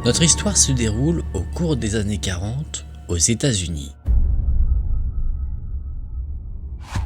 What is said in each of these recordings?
Notre histoire se déroule au cours des années 40 aux États-Unis.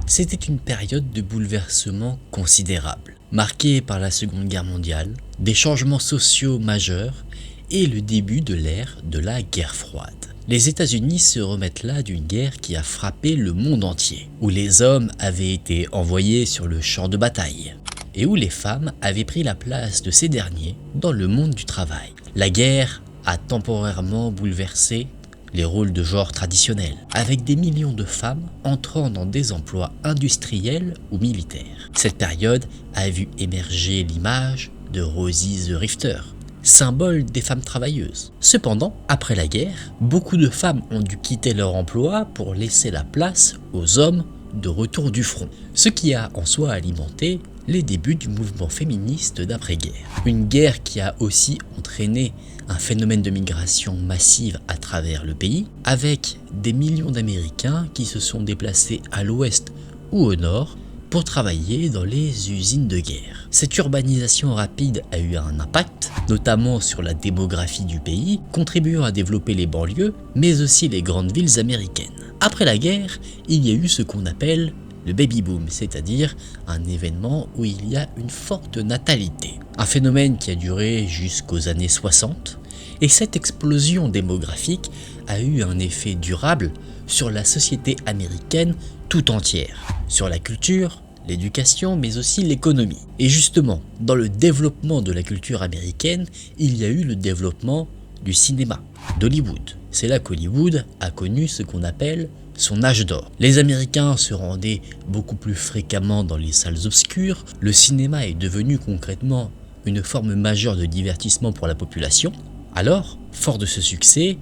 C'était une période de bouleversement considérable, marquée par la Seconde Guerre mondiale, des changements sociaux majeurs et le début de l'ère de la guerre froide. Les États-Unis se remettent là d'une guerre qui a frappé le monde entier, où les hommes avaient été envoyés sur le champ de bataille et où les femmes avaient pris la place de ces derniers dans le monde du travail. La guerre a temporairement bouleversé les rôles de genre traditionnels, avec des millions de femmes entrant dans des emplois industriels ou militaires. Cette période a vu émerger l'image de Rosie the Rifter, symbole des femmes travailleuses. Cependant, après la guerre, beaucoup de femmes ont dû quitter leur emploi pour laisser la place aux hommes de retour du front, ce qui a en soi alimenté les débuts du mouvement féministe d'après-guerre. Une guerre qui a aussi entraîné un phénomène de migration massive à travers le pays, avec des millions d'Américains qui se sont déplacés à l'ouest ou au nord pour travailler dans les usines de guerre. Cette urbanisation rapide a eu un impact, notamment sur la démographie du pays, contribuant à développer les banlieues, mais aussi les grandes villes américaines. Après la guerre, il y a eu ce qu'on appelle le baby boom, c'est-à-dire un événement où il y a une forte natalité. Un phénomène qui a duré jusqu'aux années 60, et cette explosion démographique a eu un effet durable sur la société américaine tout entière, sur la culture, l'éducation, mais aussi l'économie. Et justement, dans le développement de la culture américaine, il y a eu le développement du cinéma, d'Hollywood. C'est là qu'Hollywood a connu ce qu'on appelle son âge d'or. Les Américains se rendaient beaucoup plus fréquemment dans les salles obscures, le cinéma est devenu concrètement une forme majeure de divertissement pour la population. Alors, fort de ce succès,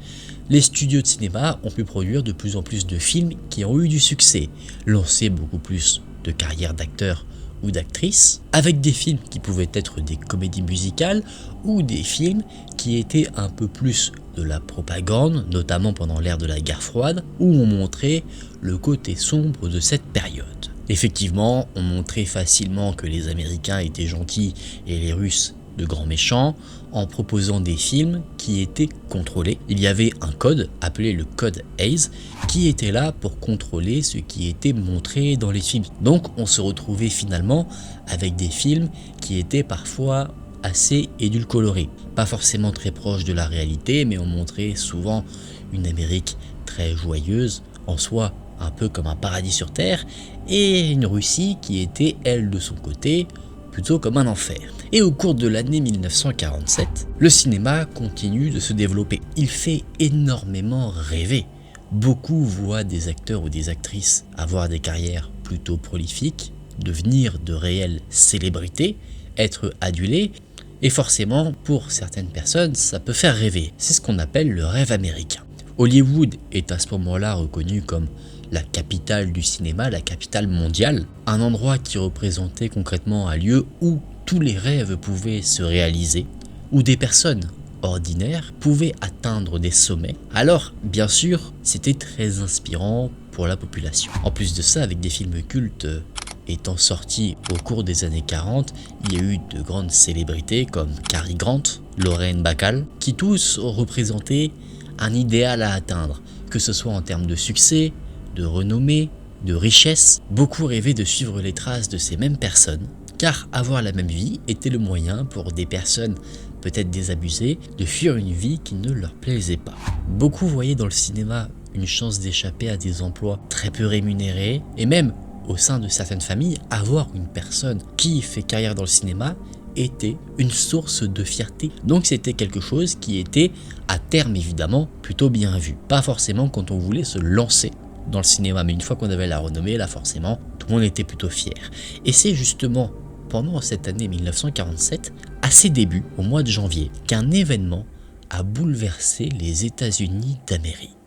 les studios de cinéma ont pu produire de plus en plus de films qui ont eu du succès, lancer beaucoup plus de carrières d'acteurs ou d'actrices, avec des films qui pouvaient être des comédies musicales ou des films qui étaient un peu plus de la propagande, notamment pendant l'ère de la guerre froide, où on montrait le côté sombre de cette période. Effectivement, on montrait facilement que les Américains étaient gentils et les Russes de grands méchants, en proposant des films qui étaient contrôlés. Il y avait un code, appelé le code Hays, qui était là pour contrôler ce qui était montré dans les films. Donc on se retrouvait finalement avec des films qui étaient parfois assez édulcorés. Pas forcément très proches de la réalité, mais on montrait souvent une Amérique très joyeuse, en soi un peu comme un paradis sur Terre, et une Russie qui était, elle, de son côté, plutôt comme un enfer. Et au cours de l'année 1947, le cinéma continue de se développer. Il fait énormément rêver. Beaucoup voient des acteurs ou des actrices avoir des carrières plutôt prolifiques, devenir de réelles célébrités, être adulés, et forcément, pour certaines personnes, ça peut faire rêver. C'est ce qu'on appelle le rêve américain. Hollywood est à ce moment-là reconnu comme la capitale du cinéma, la capitale mondiale, un endroit qui représentait concrètement un lieu où tous les rêves pouvaient se réaliser, où des personnes ordinaires pouvaient atteindre des sommets. Alors, bien sûr, c'était très inspirant pour la population. En plus de ça, avec des films cultes étant sortis au cours des années 40, il y a eu de grandes célébrités comme Cary Grant, Lorraine Bacall, qui tous ont représenté un idéal à atteindre, que ce soit en termes de succès, de renommée, de richesse. Beaucoup rêvaient de suivre les traces de ces mêmes personnes, car avoir la même vie était le moyen pour des personnes peut-être désabusées de fuir une vie qui ne leur plaisait pas. Beaucoup voyaient dans le cinéma une chance d'échapper à des emplois très peu rémunérés, et même au sein de certaines familles, avoir une personne qui fait carrière dans le cinéma était une source de fierté. Donc c'était quelque chose qui était à terme évidemment plutôt bien vu. Pas forcément quand on voulait se lancer dans le cinéma, mais une fois qu'on avait la renommée, là forcément tout le monde était plutôt fier. Et c'est justement pendant cette année 1947, à ses débuts, au mois de janvier, qu'un événement a bouleversé les États-Unis d'Amérique.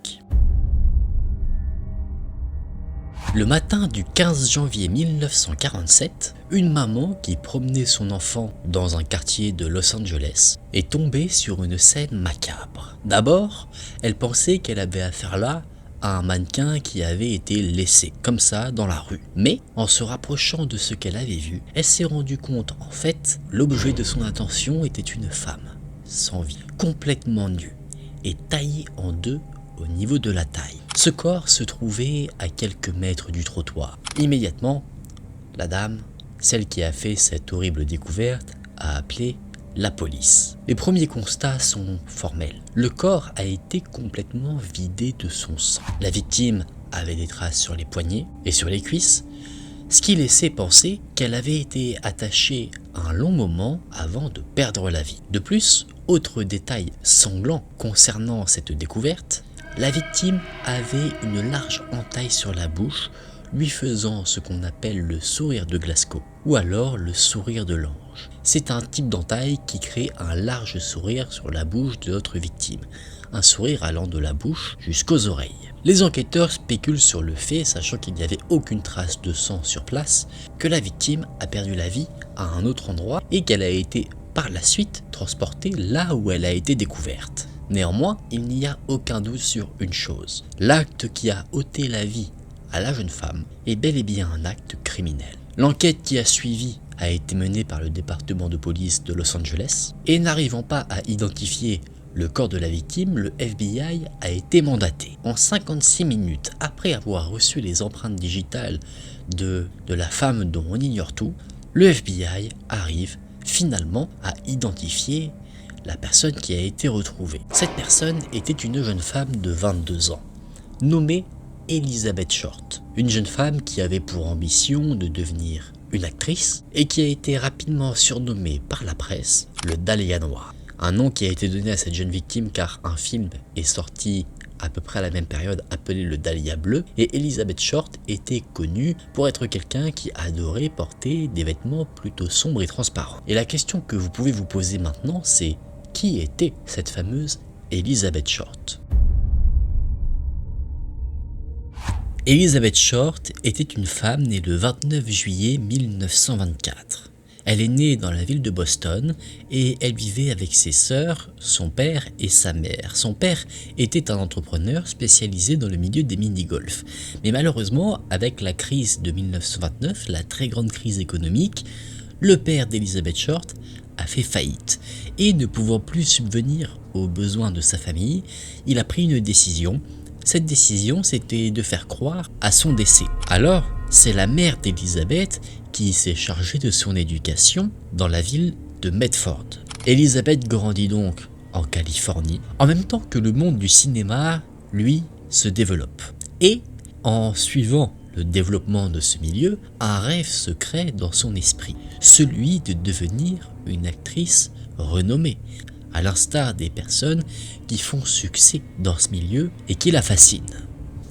Le matin du 15 janvier 1947, une maman qui promenait son enfant dans un quartier de Los Angeles est tombée sur une scène macabre. D'abord, elle pensait qu'elle avait affaire là à un mannequin qui avait été laissé comme ça dans la rue. Mais en se rapprochant de ce qu'elle avait vu, elle s'est rendue compte en fait l'objet de son attention était une femme. sans vie, complètement nu et taillé en deux au niveau de la taille. Ce corps se trouvait à quelques mètres du trottoir. Immédiatement, la dame, celle qui a fait cette horrible découverte, a appelé la police. Les premiers constats sont formels. Le corps a été complètement vidé de son sang. La victime avait des traces sur les poignets et sur les cuisses, ce qui laissait penser qu'elle avait été attachée un long moment avant de perdre la vie. De plus, autre détail sanglant concernant cette découverte, la victime avait une large entaille sur la bouche, lui faisant ce qu'on appelle le sourire de Glasgow, ou alors le sourire de l'ange. C'est un type d'entaille qui crée un large sourire sur la bouche de notre victime, un sourire allant de la bouche jusqu'aux oreilles. Les enquêteurs spéculent sur le fait, sachant qu'il n'y avait aucune trace de sang sur place, que la victime a perdu la vie à un autre endroit et qu'elle a été par la suite transportée là où elle a été découverte. Néanmoins, il n'y a aucun doute sur une chose. L'acte qui a ôté la vie à la jeune femme est bel et bien un acte criminel. L'enquête qui a suivi a été menée par le département de police de Los Angeles et n'arrivant pas à identifier le corps de la victime, le FBI a été mandaté. En 56 minutes après avoir reçu les empreintes digitales de la femme dont on ignore tout, le FBI arrive finalement à identifier la personne qui a été retrouvée. Cette personne était une jeune femme de 22 ans, nommée Elizabeth Short. Une jeune femme qui avait pour ambition de devenir une actrice et qui a été rapidement surnommée par la presse le Dahlia Noir. Un nom qui a été donné à cette jeune victime car un film est sorti à peu près à la même période appelé le Dahlia Bleu, et Elizabeth Short était connue pour être quelqu'un qui adorait porter des vêtements plutôt sombres et transparents. Et la question que vous pouvez vous poser maintenant, c'est qui était cette fameuse Elizabeth Short ? Elizabeth Short était une femme née le 29 juillet 1924. Elle est née dans la ville de Boston et elle vivait avec ses sœurs, son père et sa mère. Son père était un entrepreneur spécialisé dans le milieu des mini-golf. Mais malheureusement, avec la crise de 1929, la très grande crise économique, le père d'Elizabeth Short a fait faillite. Et ne pouvant plus subvenir aux besoins de sa famille, il a pris une décision. Cette décision, c'était de faire croire à son décès. Alors, c'est la mère d'Elizabeth qui s'est chargée de son éducation dans la ville de Medford. Elizabeth grandit donc en Californie, en même temps que le monde du cinéma, lui, se développe. Et, en suivant le développement de ce milieu, un rêve se crée dans son esprit, celui de devenir une actrice renommée, à l'instar des personnes qui font succès dans ce milieu et qui la fascinent.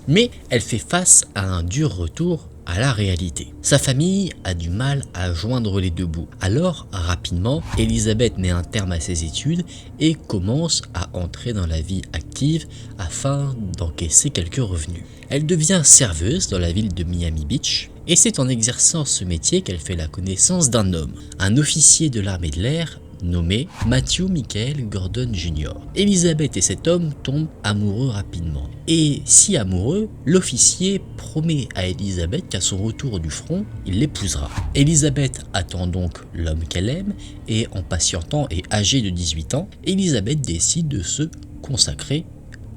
Mais elle fait face à un dur retour à la réalité. Sa famille a du mal à joindre les deux bouts. Alors, rapidement, Elizabeth met un terme à ses études et commence à entrer dans la vie active afin d'encaisser quelques revenus. Elle devient serveuse dans la ville de Miami Beach et c'est en exerçant ce métier qu'elle fait la connaissance d'un homme, un officier de l'armée de l'air nommé Matthew Michael Gordon Jr. Elizabeth et cet homme tombent amoureux rapidement. Et si amoureux, l'officier promet à Elizabeth qu'à son retour du front, il l'épousera. Elizabeth attend donc l'homme qu'elle aime et en patientant et âgée de 18 ans, Elizabeth décide de se consacrer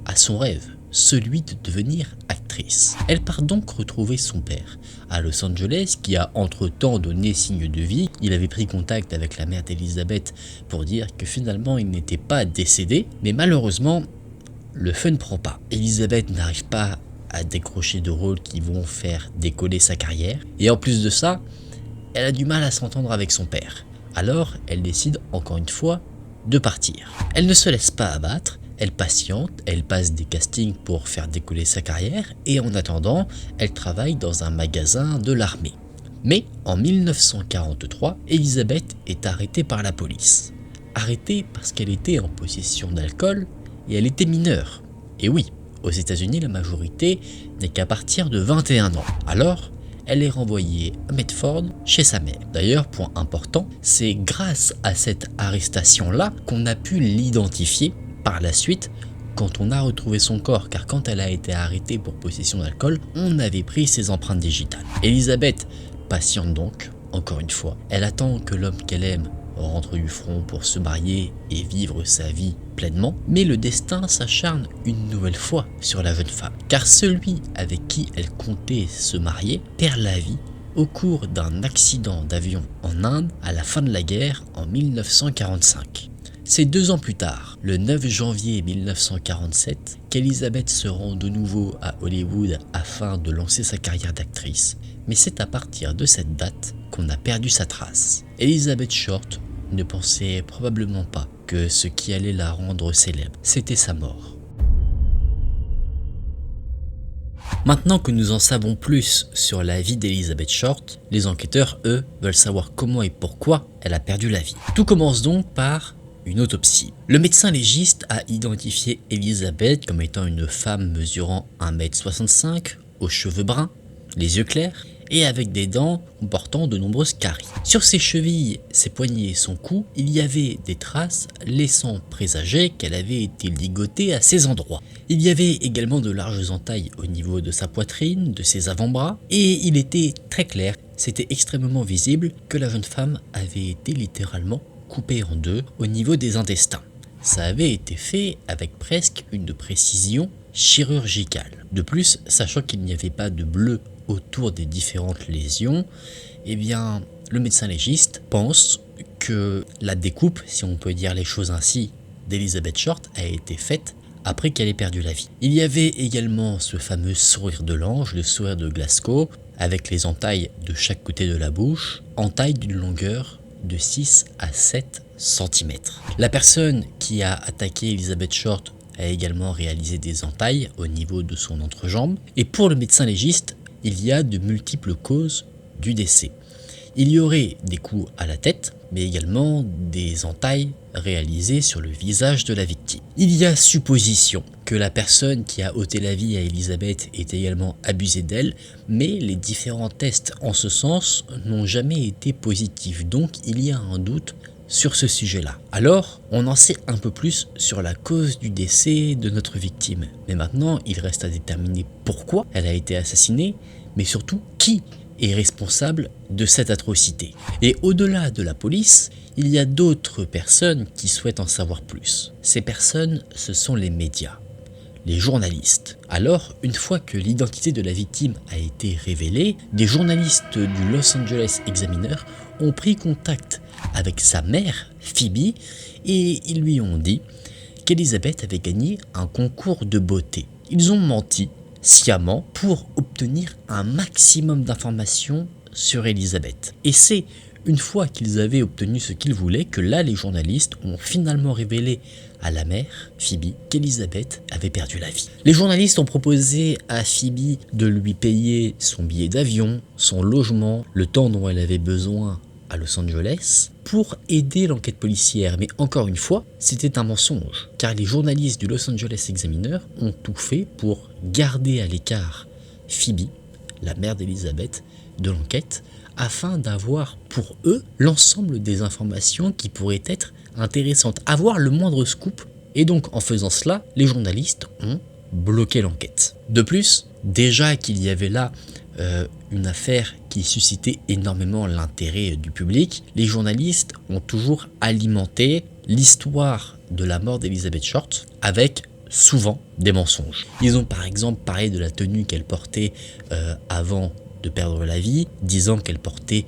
à son rêve, celui de devenir actrice. Elle part donc retrouver son père à Los Angeles qui a entre-temps donné signe de vie. Il avait pris contact avec la mère d'Elizabeth pour dire que finalement il n'était pas décédé, mais malheureusement le feu ne prend pas. Elizabeth n'arrive pas à décrocher de rôles qui vont faire décoller sa carrière et en plus de ça, elle a du mal à s'entendre avec son père. Alors elle décide encore une fois de partir. Elle ne se laisse pas abattre. Elle patiente, elle passe des castings pour faire décoller sa carrière et en attendant, elle travaille dans un magasin de l'armée. Mais en 1943, Elizabeth est arrêtée par la police. Arrêtée parce qu'elle était en possession d'alcool et elle était mineure. Et oui, aux États-Unis, la majorité n'est qu'à partir de 21 ans. Alors, elle est renvoyée à Medford chez sa mère. D'ailleurs, point important, c'est grâce à cette arrestation-là qu'on a pu l'identifier par la suite quand on a retrouvé son corps, car quand elle a été arrêtée pour possession d'alcool, on avait pris ses empreintes digitales. Elizabeth patiente donc, encore une fois. Elle attend que l'homme qu'elle aime rentre du front pour se marier et vivre sa vie pleinement, mais le destin s'acharne une nouvelle fois sur la jeune femme, car celui avec qui elle comptait se marier perd la vie au cours d'un accident d'avion en Inde à la fin de la guerre en 1945. C'est 2 ans plus tard, le 9 janvier 1947, qu'Elizabeth se rend de nouveau à Hollywood afin de lancer sa carrière d'actrice. Mais c'est à partir de cette date qu'on a perdu sa trace. Elizabeth Short ne pensait probablement pas que ce qui allait la rendre célèbre, c'était sa mort. Maintenant que nous en savons plus sur la vie d'Elizabeth Short, les enquêteurs, eux, veulent savoir comment et pourquoi elle a perdu la vie. Tout commence donc par une autopsie. Le médecin légiste a identifié Elizabeth comme étant une femme mesurant 1m65, aux cheveux bruns, les yeux clairs et avec des dents comportant de nombreuses caries. Sur ses chevilles, ses poignets et son cou, il y avait des traces laissant présager qu'elle avait été ligotée à ces endroits. Il y avait également de larges entailles au niveau de sa poitrine, de ses avant-bras, et il était très clair, c'était extrêmement visible que la jeune femme avait été littéralement coupée en deux au niveau des intestins. Ça avait été fait avec presque une précision chirurgicale. De plus, sachant qu'il n'y avait pas de bleu autour des différentes lésions, eh bien, le médecin légiste pense que la découpe, si on peut dire les choses ainsi, d'Elizabeth Short a été faite après qu'elle ait perdu la vie. Il y avait également ce fameux sourire de l'ange, le sourire de Glasgow, avec les entailles de chaque côté de la bouche, entailles d'une longueur de 6 à 7 cm. La personne qui a attaqué Elizabeth Short a également réalisé des entailles au niveau de son entrejambe. Et pour le médecin légiste, il y a de multiples causes du décès. Il y aurait des coups à la tête, mais également des entailles réalisées sur le visage de la victime. Il y a supposition que la personne qui a ôté la vie à Elizabeth ait également abusé d'elle, mais les différents tests en ce sens n'ont jamais été positifs, donc il y a un doute sur ce sujet-là. Alors, on en sait un peu plus sur la cause du décès de notre victime. Mais maintenant, il reste à déterminer pourquoi elle a été assassinée, mais surtout qui est responsable de cette atrocité. Et au-delà de la police, il y a d'autres personnes qui souhaitent en savoir plus. Ces personnes, ce sont les médias, les journalistes. Alors, une fois que l'identité de la victime a été révélée, des journalistes du Los Angeles Examiner ont pris contact avec sa mère, Phoebe, et ils lui ont dit qu'Elizabeth avait gagné un concours de beauté. Ils ont menti sciemment pour obtenir un maximum d'informations sur Elizabeth. Et c'est une fois qu'ils avaient obtenu ce qu'ils voulaient que là les journalistes ont finalement révélé à la mère, Phoebe, qu'Elizabeth avait perdu la vie. Les journalistes ont proposé à Phoebe de lui payer son billet d'avion, son logement, le temps dont elle avait besoin à Los Angeles pour aider l'enquête policière, mais encore une fois, c'était un mensonge, car les journalistes du Los Angeles Examiner ont tout fait pour garder à l'écart Phoebe, la mère d'Elizabeth, de l'enquête, afin d'avoir pour eux l'ensemble des informations qui pourraient être intéressantes, avoir le moindre scoop, et donc en faisant cela, les journalistes ont bloqué l'enquête. De plus, déjà qu'il y avait là une affaire qui suscitait énormément l'intérêt du public, les journalistes ont toujours alimenté l'histoire de la mort d'Elizabeth Short avec souvent des mensonges. Ils ont par exemple parlé de la tenue qu'elle portait avant de perdre la vie, disant qu'elle portait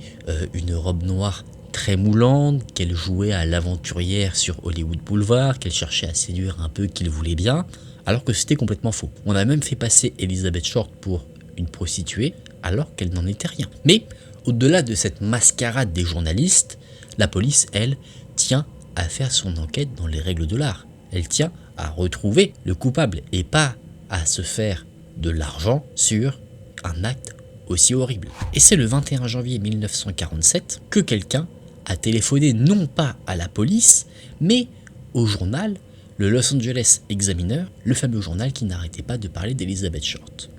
une robe noire très moulante, qu'elle jouait à l'aventurière sur Hollywood Boulevard, qu'elle cherchait à séduire un peu qu'il voulait bien, alors que c'était complètement faux. On a même fait passer Elizabeth Short pour une prostituée, alors qu'elle n'en était rien. Mais au-delà de cette mascarade des journalistes, la police, elle, tient à faire son enquête dans les règles de l'art. Elle tient à retrouver le coupable et pas à se faire de l'argent sur un acte aussi horrible. Et c'est le 21 janvier 1947 que quelqu'un a téléphoné non pas à la police, mais au journal, le Los Angeles Examiner, le fameux journal qui n'arrêtait pas de parler d'Elizabeth Short.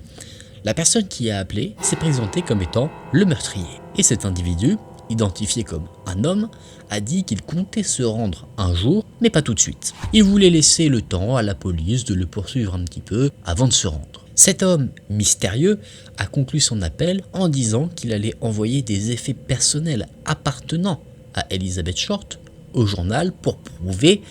La personne qui a appelé s'est présentée comme étant le meurtrier. Et cet individu, identifié comme un homme, a dit qu'il comptait se rendre un jour, mais pas tout de suite. Il voulait laisser le temps à la police de le poursuivre un petit peu avant de se rendre. Cet homme mystérieux a conclu son appel en disant qu'il allait envoyer des effets personnels appartenant à Elizabeth Short au journal pour prouver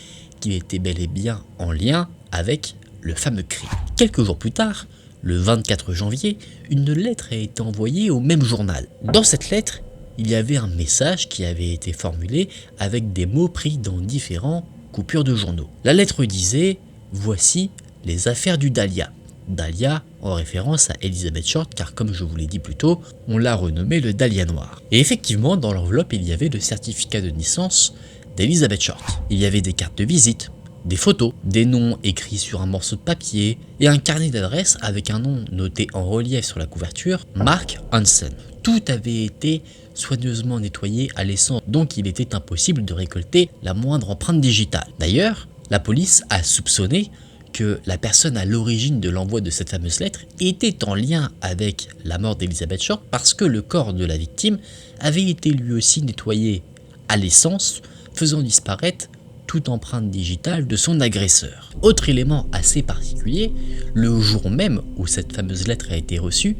qu'il était bel et bien en lien avec le fameux crime. Quelques jours plus tard, le 24 janvier, une lettre a été envoyée au même journal. Dans cette lettre, il y avait un message qui avait été formulé avec des mots pris dans différentes coupures de journaux. La lettre disait « Voici les affaires du Dahlia ». Dahlia en référence à Elizabeth Short, car comme je vous l'ai dit plus tôt, on l'a renommé le Dahlia noir. Et effectivement, dans l'enveloppe, il y avait le certificat de naissance d'Elizabeth Short. Il y avait des cartes de visite, des photos, des noms écrits sur un morceau de papier et un carnet d'adresses avec un nom noté en relief sur la couverture, Mark Hansen. Tout avait été soigneusement nettoyé à l'essence, donc il était impossible de récolter la moindre empreinte digitale. D'ailleurs, la police a soupçonné que la personne à l'origine de l'envoi de cette fameuse lettre était en lien avec la mort d'Elizabeth Short parce que le corps de la victime avait été lui aussi nettoyé à l'essence, faisant disparaître toute empreinte digitale de son agresseur. Autre élément assez particulier, le jour même où cette fameuse lettre a été reçue,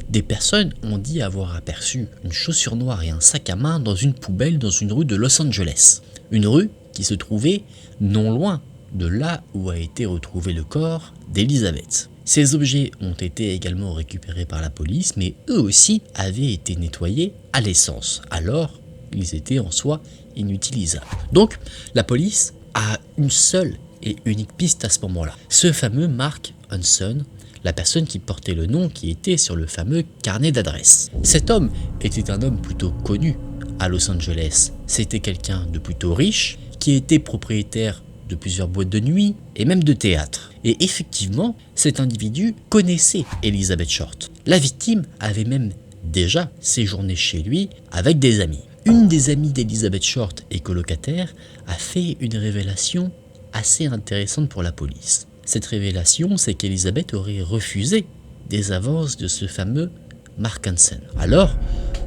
des personnes ont dit avoir aperçu une chaussure noire et un sac à main dans une poubelle dans une rue de Los Angeles. Une rue qui se trouvait non loin de là où a été retrouvé le corps d'Elizabeth. Ces objets ont été également récupérés par la police, mais eux aussi avaient été nettoyés à l'essence. Alors, ils étaient en soi inutilisables. Donc, la police a une seule et unique piste à ce moment-là. Ce fameux Mark Hansen, la personne qui portait le nom qui était sur le fameux carnet d'adresse. Cet homme était un homme plutôt connu à Los Angeles. C'était quelqu'un de plutôt riche, qui était propriétaire de plusieurs boîtes de nuit et même de théâtre. Et effectivement, cet individu connaissait Elizabeth Short. La victime avait même déjà séjourné chez lui avec des amis. Une des amies d'Elizabeth Short et colocataire a fait une révélation assez intéressante pour la police. Cette révélation, c'est qu'Elizabeth aurait refusé des avances de ce fameux Mark Hansen. Alors,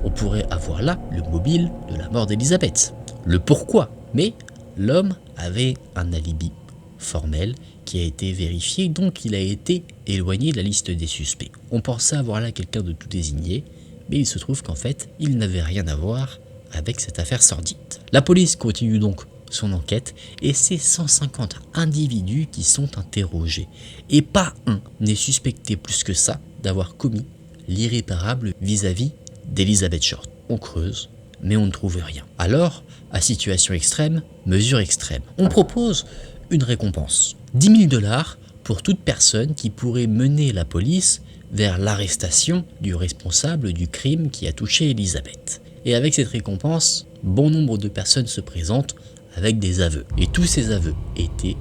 on pourrait avoir là le mobile de la mort d'Elizabeth. Le pourquoi, mais l'homme avait un alibi formel qui a été vérifié, donc il a été éloigné de la liste des suspects. On pensait avoir là quelqu'un de tout désigné, mais il se trouve qu'en fait, il n'avait rien à voir avec cette affaire sordide. La police continue donc son enquête et c'est 150 individus qui sont interrogés. Et pas un n'est suspecté plus que ça d'avoir commis l'irréparable vis-à-vis d'Elizabeth Short. On creuse, mais on ne trouve rien. Alors, à situation extrême, mesure extrême. On propose une récompense. 10 000 $ pour toute personne qui pourrait mener la police vers l'arrestation du responsable du crime qui a touché Elizabeth. Et avec cette récompense, bon nombre de personnes se présentent avec des aveux. Et tous ces aveux étaient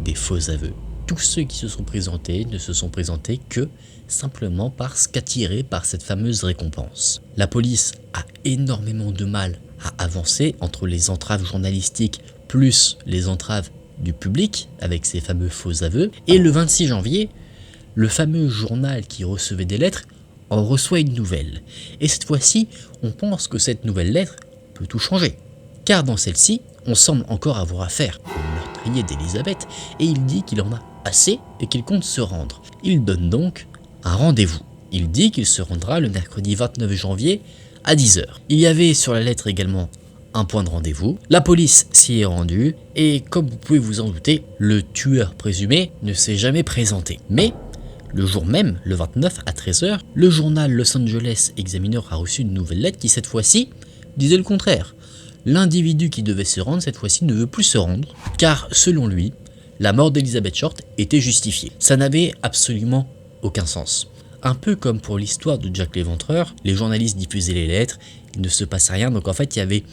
des faux aveux. Tous ceux qui se sont présentés ne se sont présentés que simplement parce qu'attirés par cette fameuse récompense. La police a énormément de mal à avancer entre les entraves journalistiques plus les entraves du public avec ces fameux faux aveux. Et le 26 janvier, le fameux journal qui recevait des lettres en reçoit une nouvelle. Et cette fois-ci, on pense que cette nouvelle lettre peut tout changer. Car dans celle-ci, on semble encore avoir affaire au meurtrier d'Elizabeth et il dit qu'il en a assez et qu'il compte se rendre. Il donne donc un rendez-vous. Il dit qu'il se rendra le mercredi 29 janvier à 10 h. Il y avait sur la lettre également un point de rendez-vous. La police s'y est rendue et comme vous pouvez vous en douter, le tueur présumé ne s'est jamais présenté. Mais le jour même, le 29 à 13 h, le journal Los Angeles Examiner a reçu une nouvelle lettre qui cette fois-ci disait le contraire. L'individu qui devait se rendre cette fois-ci ne veut plus se rendre car selon lui, la mort d'Elizabeth Short était justifiée. Ça n'avait absolument aucun sens. Un peu comme pour l'histoire de Jack l'Éventreur, les journalistes diffusaient les lettres, il ne se passait rien, donc en fait il y avait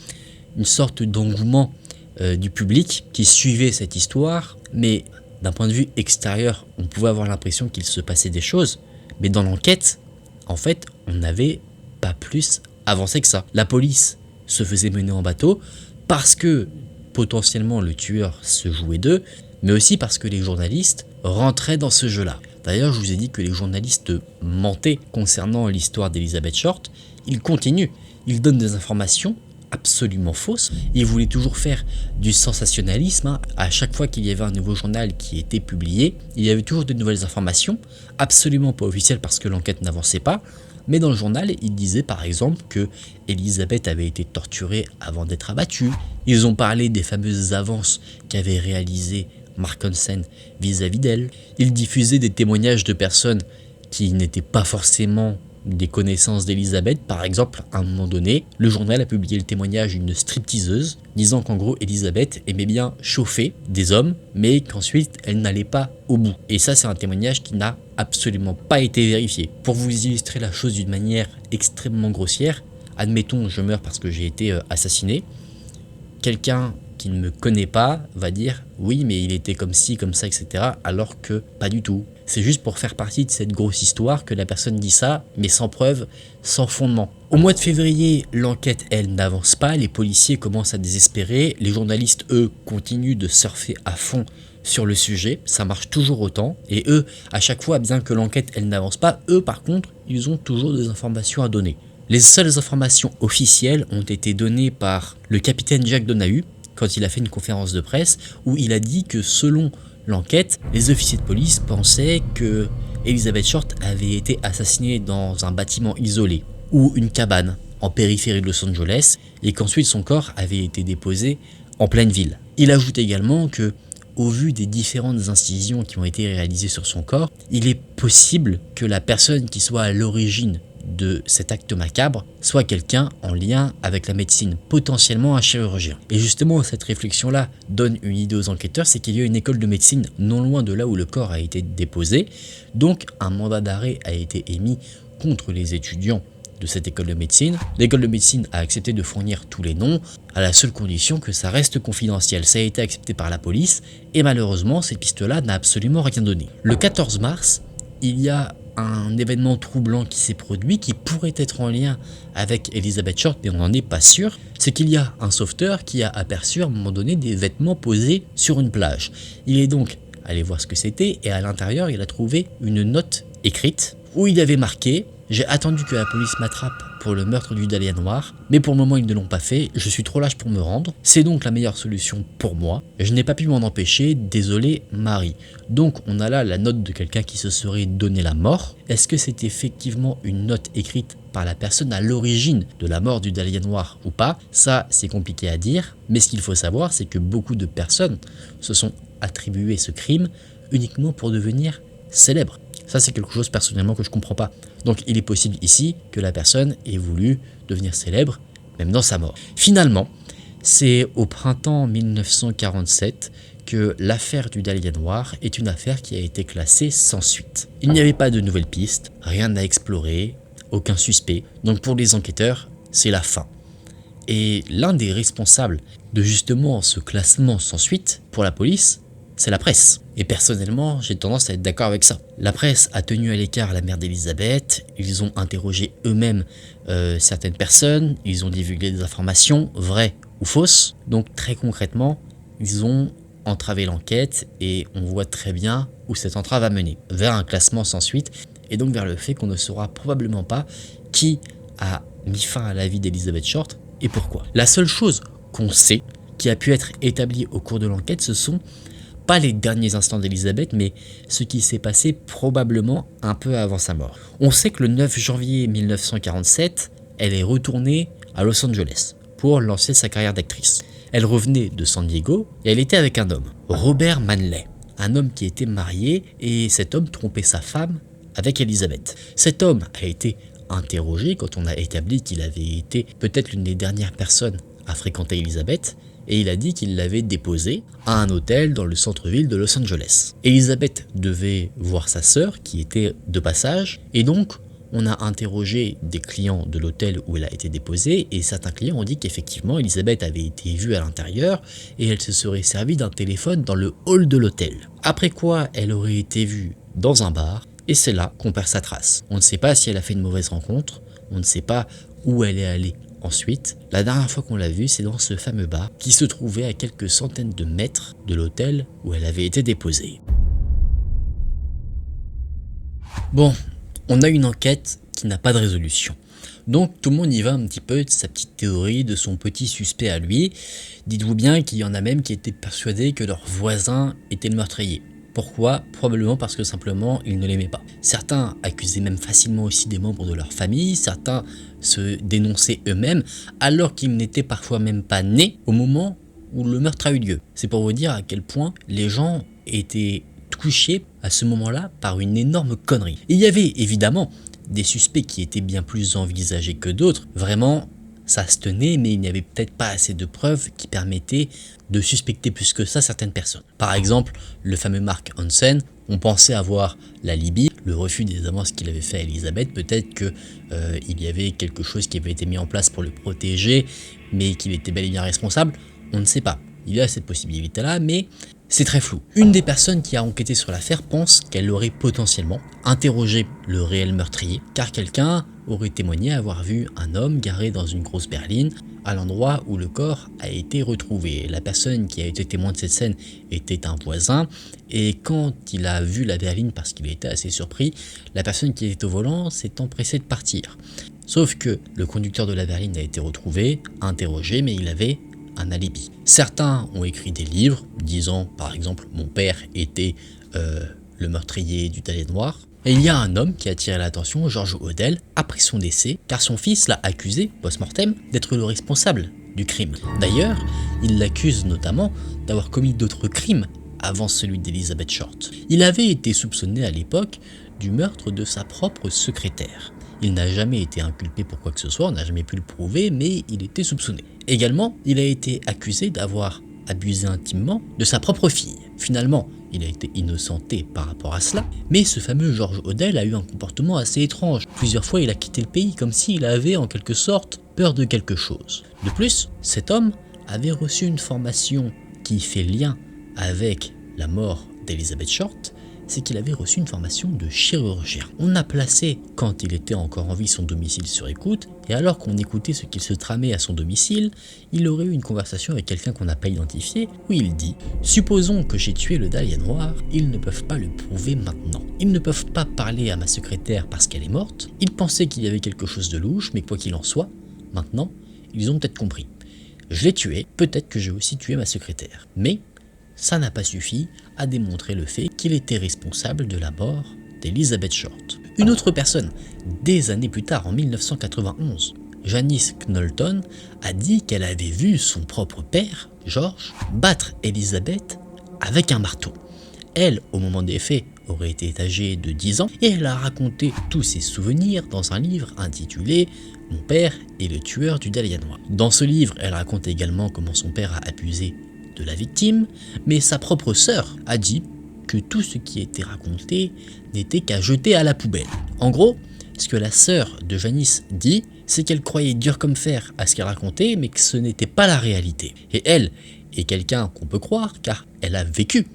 une sorte d'engouement du public qui suivait cette histoire, mais d'un point de vue extérieur, on pouvait avoir l'impression qu'il se passait des choses, mais dans l'enquête, en fait, on n'avait pas plus avancé que ça. La police se faisait mener en bateau parce que potentiellement le tueur se jouait d'eux, mais aussi parce que les journalistes rentraient dans ce jeu-là. D'ailleurs, je vous ai dit que les journalistes mentaient concernant l'histoire d'Elizabeth Short. Ils continuent, ils donnent des informations absolument fausses. Ils voulaient toujours faire du sensationnalisme. À chaque fois qu'il y avait un nouveau journal qui était publié, il y avait toujours de nouvelles informations, absolument pas officielles parce que l'enquête n'avançait pas, Mais dans le journal, il disait par exemple que Elisabeth avait été torturée avant d'être abattue. Ils ont parlé des fameuses avances qu'avait réalisées Mark Hansen vis-à-vis d'elle. Ils diffusaient des témoignages de personnes qui n'étaient pas forcément des connaissances d'Elisabeth. Par exemple, à un moment donné, le journal a publié le témoignage d'une stripteaseuse disant qu'en gros Elisabeth aimait bien chauffer des hommes, mais qu'ensuite elle n'allait pas au bout. Et ça, c'est un témoignage qui n'a absolument pas été vérifié. Pour vous illustrer la chose d'une manière extrêmement grossière, admettons je meurs parce que j'ai été assassiné, quelqu'un qui ne me connaît pas va dire oui mais il était comme ci, comme ça, etc. alors que pas du tout. C'est juste pour faire partie de cette grosse histoire que la personne dit ça, mais sans preuve, sans fondement. Au mois de février, l'enquête, elle, n'avance pas, les policiers commencent à désespérer, les journalistes, eux, continuent de surfer à fond sur le sujet, ça marche toujours autant, et eux, à chaque fois, bien que l'enquête, elle n'avance pas, eux, par contre, ils ont toujours des informations à donner. Les seules informations officielles ont été données par le capitaine Jacques Donahue, quand il a fait une conférence de presse, où il a dit que selon l'enquête, les officiers de police pensaient que Elizabeth Short avait été assassinée dans un bâtiment isolé ou une cabane en périphérie de Los Angeles et qu'ensuite son corps avait été déposé en pleine ville. Il ajoute également que, au vu des différentes incisions qui ont été réalisées sur son corps, il est possible que la personne qui soit à l'origine de cet acte macabre soit quelqu'un en lien avec la médecine, potentiellement un chirurgien. Et justement, cette réflexion-là donne une idée aux enquêteurs, c'est qu'il y a une école de médecine non loin de là où le corps a été déposé, donc un mandat d'arrêt a été émis contre les étudiants de cette école de médecine. L'école de médecine a accepté de fournir tous les noms, à la seule condition que ça reste confidentiel. Ça a été accepté par la police, et malheureusement, cette piste-là n'a absolument rien donné. Le 14 mars, il y a un événement troublant qui s'est produit, qui pourrait être en lien avec Elizabeth Short, mais on n'en est pas sûr. C'est qu'il y a un sauveteur qui a aperçu à un moment donné des vêtements posés sur une plage. Il est donc allé voir ce que c'était, et à l'intérieur, il a trouvé une note écrite où il avait marqué « J'ai attendu que la police m'attrape pour le meurtre du Dahlia noir, mais pour le moment ils ne l'ont pas fait, je suis trop lâche pour me rendre, c'est donc la meilleure solution pour moi, je n'ai pas pu m'en empêcher, désolé Marie ». Donc on a là la note de quelqu'un qui se serait donné la mort. Est-ce que c'est effectivement une note écrite par la personne à l'origine de la mort du Dahlia noir ou pas? Ça, c'est compliqué à dire, mais ce qu'il faut savoir, c'est que beaucoup de personnes se sont attribuées ce crime uniquement pour devenir célèbres. Ça, c'est quelque chose personnellement que je comprends pas. Donc il est possible ici que la personne ait voulu devenir célèbre, même dans sa mort. Finalement, c'est au printemps 1947 que l'affaire du Dahlia noir est une affaire qui a été classée sans suite. Il n'y avait pas de nouvelles pistes, rien à explorer, aucun suspect. Donc pour les enquêteurs, c'est la fin. Et l'un des responsables de justement ce classement sans suite pour la police, c'est la presse. Et personnellement, j'ai tendance à être d'accord avec ça. La presse a tenu à l'écart la mère d'Elisabeth, ils ont interrogé eux-mêmes certaines personnes, ils ont divulgué des informations, vraies ou fausses. Donc très concrètement, ils ont entravé l'enquête et on voit très bien où cette entrave a mené, vers un classement sans suite et donc vers le fait qu'on ne saura probablement pas qui a mis fin à la vie d'Elizabeth Short et pourquoi. La seule chose qu'on sait, qui a pu être établie au cours de l'enquête, ce sont pas les derniers instants d'Elizabeth, mais ce qui s'est passé probablement un peu avant sa mort. On sait que le 9 janvier 1947, elle est retournée à Los Angeles pour lancer sa carrière d'actrice. Elle revenait de San Diego et elle était avec un homme, Robert Manley, un homme qui était marié et cet homme trompait sa femme avec Elizabeth. Cet homme a été interrogé quand on a établi qu'il avait été peut-être l'une des dernières personnes à fréquenter Elizabeth, et il a dit qu'il l'avait déposée à un hôtel dans le centre-ville de Los Angeles. Elizabeth devait voir sa sœur qui était de passage, et donc on a interrogé des clients de l'hôtel où elle a été déposée, et certains clients ont dit qu'effectivement Elizabeth avait été vue à l'intérieur et elle se serait servie d'un téléphone dans le hall de l'hôtel. Après quoi elle aurait été vue dans un bar, et c'est là qu'on perd sa trace. On ne sait pas si elle a fait une mauvaise rencontre, on ne sait pas où elle est allée ensuite. La dernière fois qu'on l'a vue, c'est dans ce fameux bar qui se trouvait à quelques centaines de mètres de l'hôtel où elle avait été déposée. Bon, on a une enquête qui n'a pas de résolution. Donc tout le monde y va un petit peu de sa petite théorie, de son petit suspect à lui. Dites-vous bien qu'il y en a même qui étaient persuadés que leur voisin était le meurtrier. Pourquoi? Probablement parce que simplement ils ne l'aimaient pas. Certains accusaient même facilement aussi des membres de leur famille, certains se dénonçaient eux-mêmes alors qu'ils n'étaient parfois même pas nés au moment où le meurtre a eu lieu. C'est pour vous dire à quel point les gens étaient touchés à ce moment-là par une énorme connerie. Il y avait évidemment des suspects qui étaient bien plus envisagés que d'autres. Vraiment, ça se tenait, mais il n'y avait peut-être pas assez de preuves qui permettaient de suspecter plus que ça certaines personnes. Par exemple, le fameux Mark Hansen, on pensait avoir l'alibi, le refus des avances qu'il avait fait à Elisabeth, peut-être que il y avait quelque chose qui avait été mis en place pour le protéger, mais qu'il était bel et bien responsable, on ne sait pas. Il y a cette possibilité-là, mais c'est très flou. Une des personnes qui a enquêté sur l'affaire pense qu'elle aurait potentiellement interrogé le réel meurtrier, car quelqu'un aurait témoigné avoir vu un homme garé dans une grosse berline à l'endroit où le corps a été retrouvé. La personne qui a été témoin de cette scène était un voisin, et quand il a vu la berline parce qu'il était assez surpris, la personne qui était au volant s'est empressée de partir. Sauf que le conducteur de la berline a été retrouvé, interrogé, mais il avait un alibi. Certains ont écrit des livres disant par exemple mon père était le meurtrier du Dahlia noir. Et il y a un homme qui a attiré l'attention, George Odell, après son décès, car son fils l'a accusé, post-mortem, d'être le responsable du crime. D'ailleurs, il l'accuse notamment d'avoir commis d'autres crimes avant celui d'Elizabeth Short. Il avait été soupçonné à l'époque du meurtre de sa propre secrétaire. Il n'a jamais été inculpé pour quoi que ce soit, on n'a jamais pu le prouver, mais il était soupçonné. Également, il a été accusé d'avoir abusé intimement de sa propre fille. Finalement, il a été innocenté par rapport à cela, mais ce fameux George Odell a eu un comportement assez étrange. Plusieurs fois, il a quitté le pays comme s'il avait en quelque sorte peur de quelque chose. De plus, cet homme avait reçu une formation qui fait lien avec la mort d'Elizabeth Short, c'est qu'il avait reçu une formation de chirurgien. On a placé, quand il était encore en vie, son domicile sur écoute, et alors qu'on écoutait ce qu'il se tramait à son domicile, il aurait eu une conversation avec quelqu'un qu'on n'a pas identifié, où il dit « Supposons que j'ai tué le Dahlia noir, ils ne peuvent pas le prouver maintenant. Ils ne peuvent pas parler à ma secrétaire parce qu'elle est morte, ils pensaient qu'il y avait quelque chose de louche, mais quoi qu'il en soit, maintenant, ils ont peut-être compris. Je l'ai tué, peut-être que j'ai aussi tué ma secrétaire. Mais ça n'a pas suffi à démontrer le fait qu'il était responsable de la mort d'Elizabeth Short. Une autre personne, des années plus tard, en 1991, Janice Knowlton, a dit qu'elle avait vu son propre père, George, battre Elizabeth avec un marteau. Elle, au moment des faits, aurait été âgée de 10 ans et elle a raconté tous ses souvenirs dans un livre intitulé « Mon père est le tueur du Dahlia noir ». Dans ce livre, elle raconte également comment son père a abusé de la victime, mais sa propre sœur a dit que tout ce qui était raconté n'était qu'à jeter à la poubelle. En gros, ce que la sœur de Janice dit, c'est qu'elle croyait dur comme fer à ce qu'elle racontait, mais que ce n'était pas la réalité. Et elle est quelqu'un qu'on peut croire, car elle a vécu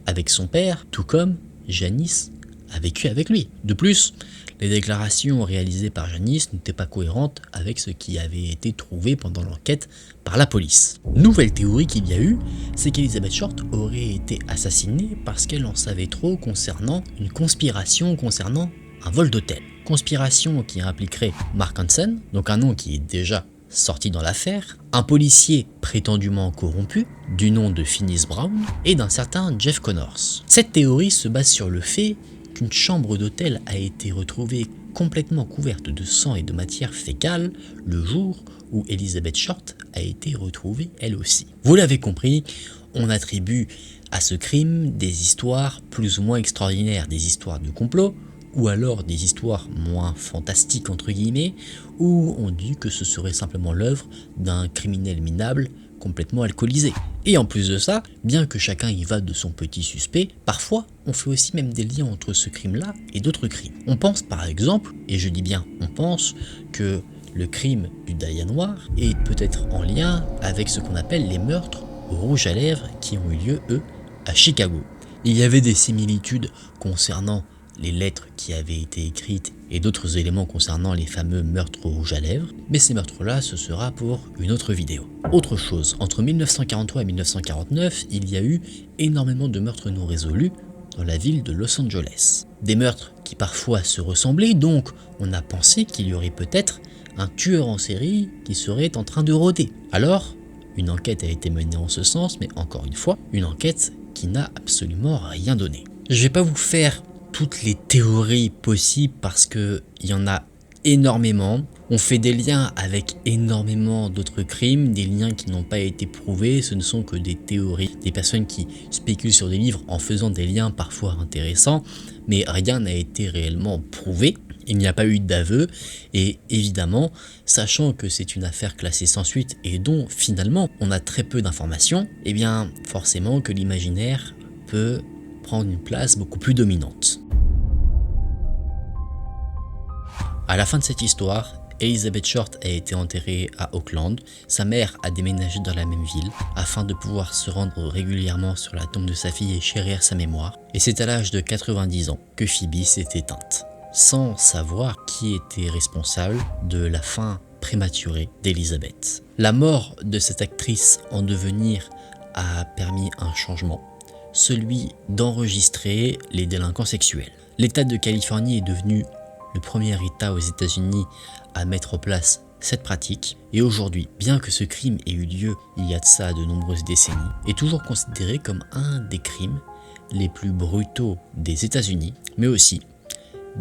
avec son père, tout comme Janice a vécu avec lui. De plus, les déclarations réalisées par Janice n'étaient pas cohérentes avec ce qui avait été trouvé pendant l'enquête par la police. Nouvelle théorie qu'il y a eu, c'est qu'Elizabeth Short aurait été assassinée parce qu'elle en savait trop concernant une conspiration concernant un vol d'hôtel. Conspiration qui impliquerait Mark Hansen, donc un nom qui est déjà sorti dans l'affaire, un policier prétendument corrompu, du nom de Finis Brown, et d'un certain Jeff Connors. Cette théorie se base sur le fait qu'une chambre d'hôtel a été retrouvée complètement couverte de sang et de matière fécale le jour où Elizabeth Short a été retrouvée elle aussi. Vous l'avez compris, on attribue à ce crime des histoires plus ou moins extraordinaires, des histoires de complot, ou alors des histoires moins fantastiques entre guillemets, où on dit que ce serait simplement l'œuvre d'un criminel minable complètement alcoolisé. Et en plus de ça, bien que chacun y va de son petit suspect, parfois on fait aussi même des liens entre ce crime-là et d'autres crimes. On pense par exemple, et je dis bien on pense, que le crime du Dahlia noir est peut-être en lien avec ce qu'on appelle les meurtres au rouge à lèvres qui ont eu lieu, eux, à Chicago. Il y avait des similitudes concernant les lettres qui avaient été écrites et d'autres éléments concernant les fameux meurtres au rouge à lèvres, mais ces meurtres-là, ce sera pour une autre vidéo. Autre chose, entre 1943 et 1949, il y a eu énormément de meurtres non résolus dans la ville de Los Angeles. Des meurtres qui parfois se ressemblaient, donc on a pensé qu'il y aurait peut-être un tueur en série qui serait en train de rôder. Alors, une enquête a été menée en ce sens, mais encore une fois, une enquête qui n'a absolument rien donné. Je vais pas vous faire toutes les théories possibles parce que il y en a énormément. On fait des liens avec énormément d'autres crimes, des liens qui n'ont pas été prouvés, ce ne sont que des théories, des personnes qui spéculent sur des livres en faisant des liens parfois intéressants, mais rien n'a été réellement prouvé. Il n'y a pas eu d'aveu et évidemment, sachant que c'est une affaire classée sans suite et dont finalement on a très peu d'informations, eh bien forcément que l'imaginaire peut prendre une place beaucoup plus dominante. À la fin de cette histoire, Elizabeth Short a été enterrée à Auckland, sa mère a déménagé dans la même ville afin de pouvoir se rendre régulièrement sur la tombe de sa fille et chérir sa mémoire, et c'est à l'âge de 90 ans que Phoebe s'est éteinte, sans savoir qui était responsable de la fin prématurée d'Elizabeth. La mort de cette actrice en devenir a permis un changement, celui d'enregistrer les délinquants sexuels. L'État de Californie est devenu le premier État aux États-Unis à mettre en place cette pratique, et aujourd'hui, bien que ce crime ait eu lieu il y a de ça de nombreuses décennies, est toujours considéré comme un des crimes les plus brutaux des États-Unis, mais aussi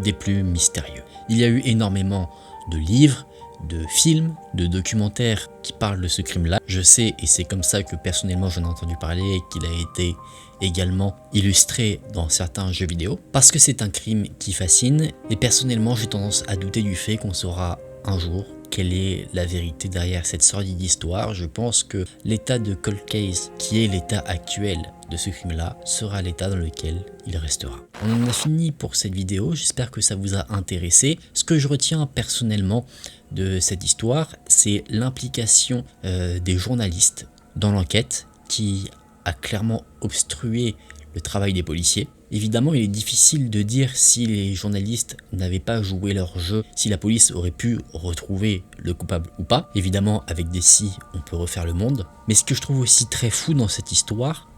des plus mystérieux. Il y a eu énormément de livres, de films, de documentaires qui parlent de ce crime-là. Je sais, et c'est comme ça que personnellement j'en ai entendu parler, qu'il a été également illustré dans certains jeux vidéo, parce que c'est un crime qui fascine, et personnellement j'ai tendance à douter du fait qu'on saura un jour quelle est la vérité derrière cette sordide histoire. Je pense que l'état de cold case, qui est l'état actuel de ce crime-là, sera l'état dans lequel il restera. On en a fini pour cette vidéo, j'espère que ça vous a intéressé. Ce que je retiens personnellement de cette histoire, c'est l'implication des journalistes dans l'enquête qui a clairement obstrué le travail des policiers. Évidemment, il est difficile de dire si les journalistes n'avaient pas joué leur jeu, si la police aurait pu retrouver le coupable ou pas. Évidemment, avec des si, on peut refaire le monde. Mais ce que je trouve aussi très fou dans cette histoire,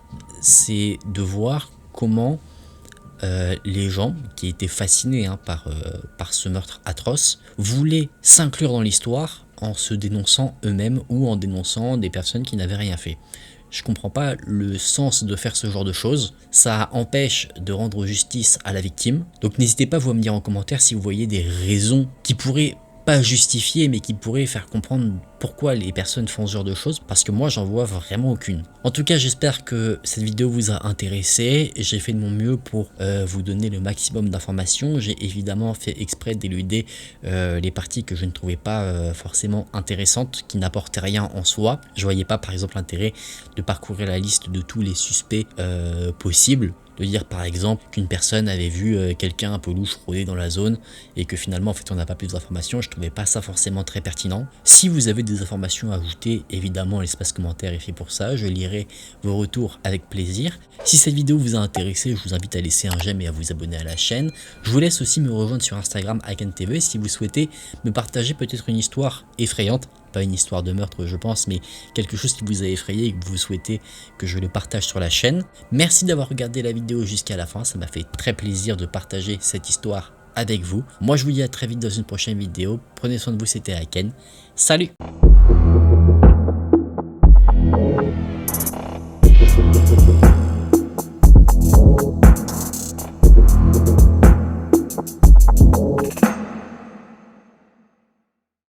c'est de voir comment les gens qui étaient fascinés par ce meurtre atroce voulaient s'inclure dans l'histoire en se dénonçant eux-mêmes ou en dénonçant des personnes qui n'avaient rien fait. Je comprends pas le sens de faire ce genre de choses, ça empêche de rendre justice à la victime, donc n'hésitez pas vous à me dire en commentaire si vous voyez des raisons qui pourraient pas justifier mais qui pourraient faire comprendre pourquoi les personnes font ce genre de choses, parce que moi j'en vois vraiment aucune. En tout cas, j'espère que cette vidéo vous a intéressé, j'ai fait de mon mieux pour vous donner le maximum d'informations. J'ai évidemment fait exprès d'éluder les parties que je ne trouvais pas forcément intéressantes, qui n'apportaient rien en soi. Je voyais pas par exemple l'intérêt de parcourir la liste de tous les suspects possibles, de dire par exemple qu'une personne avait vu quelqu'un un peu louche rôder dans la zone et que finalement en fait on n'a pas plus d'informations. Je trouvais pas ça forcément très pertinent. Si vous avez des informations à ajouter, évidemment l'espace commentaire est fait pour ça, je lirai vos retours avec plaisir. Si cette vidéo vous a intéressé, je vous invite à laisser un j'aime et à vous abonner à la chaîne. Je vous laisse aussi me rejoindre sur Instagram @IcanTV si vous souhaitez me partager peut-être une histoire effrayante, pas une histoire de meurtre je pense, mais quelque chose qui vous a effrayé et que vous souhaitez que je le partage sur la chaîne. Merci d'avoir regardé la vidéo jusqu'à la fin, ça m'a fait très plaisir de partager cette histoire avec vous. Moi je vous dis à très vite dans une prochaine vidéo, prenez soin de vous, c'était Aiken, salut.